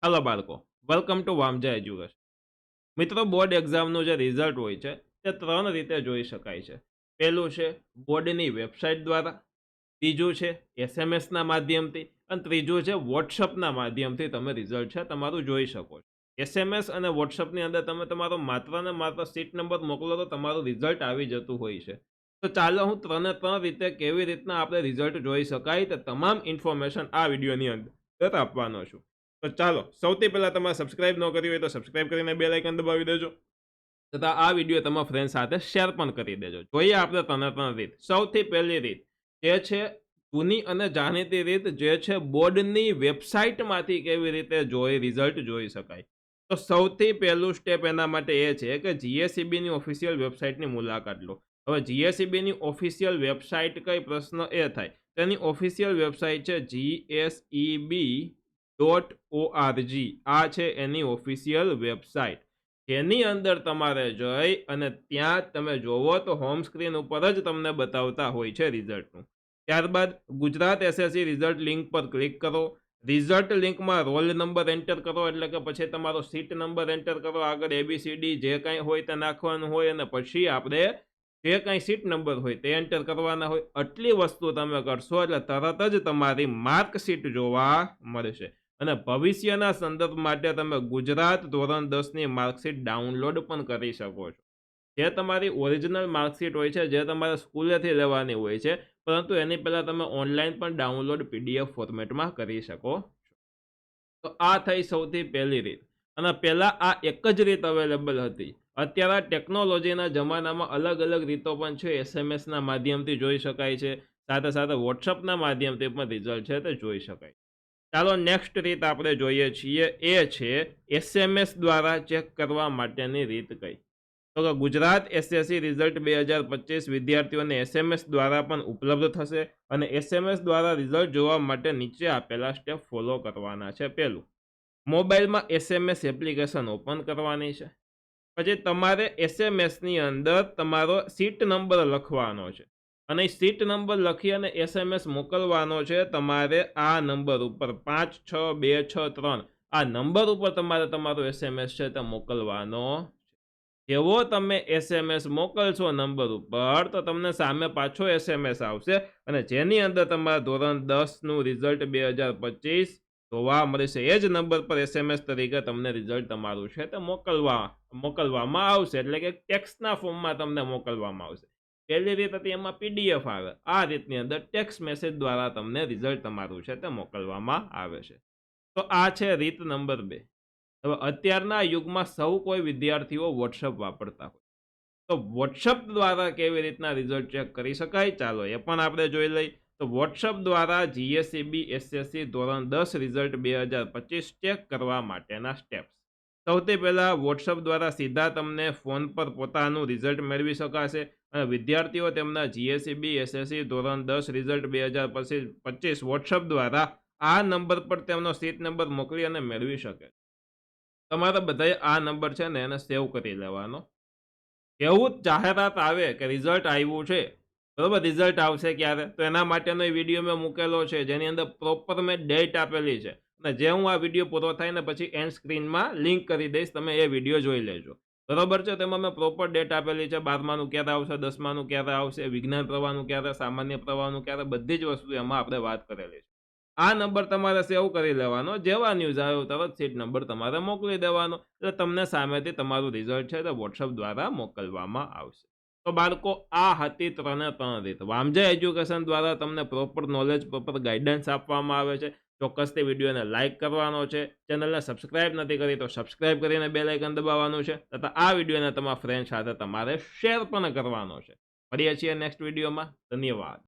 Hello बाळको, welcome to Vamja education. મિત્રો, board એક્ઝામનું જે રિઝલ્ટ હોય છે તે ત્રણ રીતે જોઈ શકાય છે। પહેલું છે બોર્ડની વેબસાઇટ દ્વારા, બીજું છે એસએમએસના માધ્યમથી અને ત્રીજું છે વોટ્સઅપના માધ્યમથી તમે રિઝલ્ટ છે તમારું જોઈ શકો છો। એસએમએસ અને વોટ્સઅપની અંદર તમે તમારો માત્ર ને માત્ર સીટ નંબર મોકલો તો તમારું રિઝલ્ટ આવી જતું હોય છે। તો ચાલો હું ત્રણે ત્રણ રીતે કેવી રીતના આપણે રિઝલ્ટ જોઈ શકાય તે તમામ ઇન્ફોર્મેશન આ વિડીયોની અંદર આપવાનો છું। તો ચાલો સૌથી પહેલા તમારે સબસ્ક્રાઇબ ન કરી હોય તો સબસ્ક્રાઇબ કરીને બેલ આઇકન દબાવી દેજો તથા આ વિડીયો તમારા ફ્રેન્ડ સાથે શેર પણ કરી દેજો। જોઈએ આપણે ત્રણ રીત। સૌથી પહેલી રીત જે છે જૂની અને જાણીતી રીત, જે છે બોર્ડની વેબસાઇટમાંથી કેવી રીતે રિઝલ્ટ જોઈ શકાય। તો સૌથી પહેલું સ્ટેપ એના માટે એ છે કે જીએસઈબીની ઓફિશિયલ વેબસાઇટની મુલાકાત લો। હવે જીએસઈબીની ઓફિશિયલ વેબસાઇટ કઈ, પ્રશ્ન એ થાય। તેની ઓફિશિયલ વેબસાઇટ છે GSEB.org। આ છે એની ઓફિશિયલ વેબસાઇટ, જેની અંદર તમારે જઈ અને ત્યાં તમે જોવો તો હોમ સ્ક્રીન ઉપર જ તમને બતાવતા હોય છે રિઝલ્ટનું। ત્યારબાદ ગુજરાત એસએસસી રિઝલ્ટ લિંક પર ક્લિક કરો। રિઝલ્ટ લિંકમાં રોલ નંબર એન્ટર કરો, એટલે કે પછી તમારો સીટ નંબર એન્ટર કરો, આગળ એબીસીડી જે કાંઈ હોય તે નાખવાનું હોય અને પછી આપણે જે કાંઈ સીટ નંબર હોય તે એન્ટર કરવાના હોય। આટલી વસ્તુ તમે કરશો એટલે તરત જ તમારી માર્કશીટ જોવા મળશે અને ભવિષ્યના સંદર્ભ માટે તમે ગુજરાત ધોરણ 10ની માર્કશીટ ડાઉનલોડ પણ કરી શકો છો। જે તમારી ઓરિજિનલ માર્કશીટ હોય છે, જે તમારે સ્કૂલેથી લેવાની હોય છે, પરંતુ એની પહેલાં તમે ઓનલાઈન પણ ડાઉનલોડ પીડીએફ ફોર્મેટમાં કરી શકો છો। તો આ થઈ સૌથી પહેલી રીત, અને પહેલાં આ એક જ રીત અવેલેબલ હતી। અત્યારે ટેકનોલોજીના જમાનામાં અલગ અલગ રીતો પણ છે। એસએમએસના માધ્યમથી જોઈ શકાય છે, સાથે સાથે વોટ્સઅપના માધ્યમથી પણ રિઝલ્ટ છે તે જોઈ શકાય। ચાલો નેક્સ્ટ રીત આપણે જોઈએ છીએ, એ છે એસએમએસ દ્વારા ચેક કરવા માટેની રીત કઈ। તો કે ગુજરાત એસએસસી રિઝલ્ટ 2025 વિદ્યાર્થીઓને એસએમએસ દ્વારા પણ ઉપલબ્ધ થશે અને એસએમએસ દ્વારા રિઝલ્ટ જોવા માટે નીચે આપેલા સ્ટેપ ફોલો કરવાના છે। પહેલું, મોબાઈલમાં એસએમએસ એપ્લિકેશન ઓપન કરવાની છે। પછી તમારે એસએમએસની અંદર તમારો સીટ નંબર લખવાનો છે અને સીટ નંબર લખી અને એસએમએસ મોકલવાનો છે તમારે આ નંબર ઉપર 56263 આ નંબર ઉપર તમારે તમારો એસએમએસ છે તે મોકલવાનો। જેવો તમે એસએમએસ મોકલશો નંબર ઉપર તો તમને સામે પાછો એસએમએસ આવશે અને જેની અંદર તમારા ધોરણ 10નું રિઝલ્ટ 2025 જોવા મળશે। એ જ નંબર પર એસએમએસ તરીકે તમને રિઝલ્ટ તમારું છે તે મોકલવામાં આવશે, એટલે કે ટેક્સ્ટના ફોર્મમાં તમને મોકલવામાં આવશે। પહેલી રીત હતી એમાં પીડીએફ આવે, આ રીતની અંદર ટેક્સ્ટ મેસેજ દ્વારા તમને રિઝલ્ટ તમારું છે તે મોકલવામાં આવે છે। તો આ છે રીત નંબર 2। હવે અત્યારના યુગમાં સૌ કોઈ વિદ્યાર્થીઓ વોટ્સઅપ વાપરતા હોય, તો વોટ્સઅપ દ્વારા કેવી રીતના રિઝલ્ટ ચેક કરી શકાય, ચાલો એ પણ આપણે જોઈ લઈએ। તો વોટ્સઅપ દ્વારા જીએસઈબી એસએસસી ધોરણ 10 રિઝલ્ટ 2025 ચેક કરવા માટેના સ્ટેપ્સ। સૌથી પહેલા વોટ્સઅપ દ્વારા સીધા તમને ફોન પર પોતાનું રિઝલ્ટ મેળવી શકાશે અને વિદ્યાર્થીઓ તેમના જીએસઈબી એસએસસી ધોરણ 10 રિઝલ્ટ 2025 વોટ્સઅપ દ્વારા આ નંબર પર તેમનો સીટ નંબર મોકલી અને મેળવી શકે। તમારે બધાએ આ નંબર છે ને એને સેવ કરી લેવાનો। એવું જ જાહેરાત આવે કે રિઝલ્ટ આવ્યું છે, બરોબર, રિઝલ્ટ આવશે ક્યારે, તો એના માટેનો વિડીયો મેં મૂકેલો છે, જેની અંદર પ્રોપર મેં ડેટ આપેલી છે અને જે હું આ વિડીયો પૂરો થાય ને પછી એન્ડ સ્ક્રીનમાં લિંક કરી દઈશ, તમે એ વિડીયો જોઈ લેજો, બરોબર છે। તેમાં મેં પ્રોપર ડેટ આપેલી છે, 12માનું ક્યારે આવશે, 10માનું ક્યારે આવશે, વિજ્ઞાન પ્રવાહનું ક્યારે, સામાન્ય પ્રવાહનું ક્યારે, બધી જ વસ્તુ એમાં આપણે વાત કરેલી છે। આ નંબર તમારે સેવ કરી લેવાનો, જેવા ન્યૂઝ આવ્યો તરત સીટ નંબર તમારે મોકલી દેવાનો, એટલે તમને સામેથી તમારું રિઝલ્ટ છે તે વોટ્સઅપ દ્વારા મોકલવામાં આવશે। તો બાળકો, આ હતી ત્રણે ત્રણ રીત। વામજા એજ્યુકેશન દ્વારા તમને પ્રોપર નોલેજ, પ્રોપર ગાઈડન્સ આપવામાં આવે છે। ચોક્કસથી વિડીયોને લાઇક કરવાનો છે, ચેનલને સબસ્ક્રાઇબ નથી કરી તો સબસ્ક્રાઇબ કરીને બેલ આઇકન દબાવવાનું છે તથા આ વિડીયોને તમારા ફ્રેન્ડ સાથે તમારે શેર પણ કરવાનો છે। મળીએ છીએ નેક્સ્ટ વિડીયોમાં, ધન્યવાદ।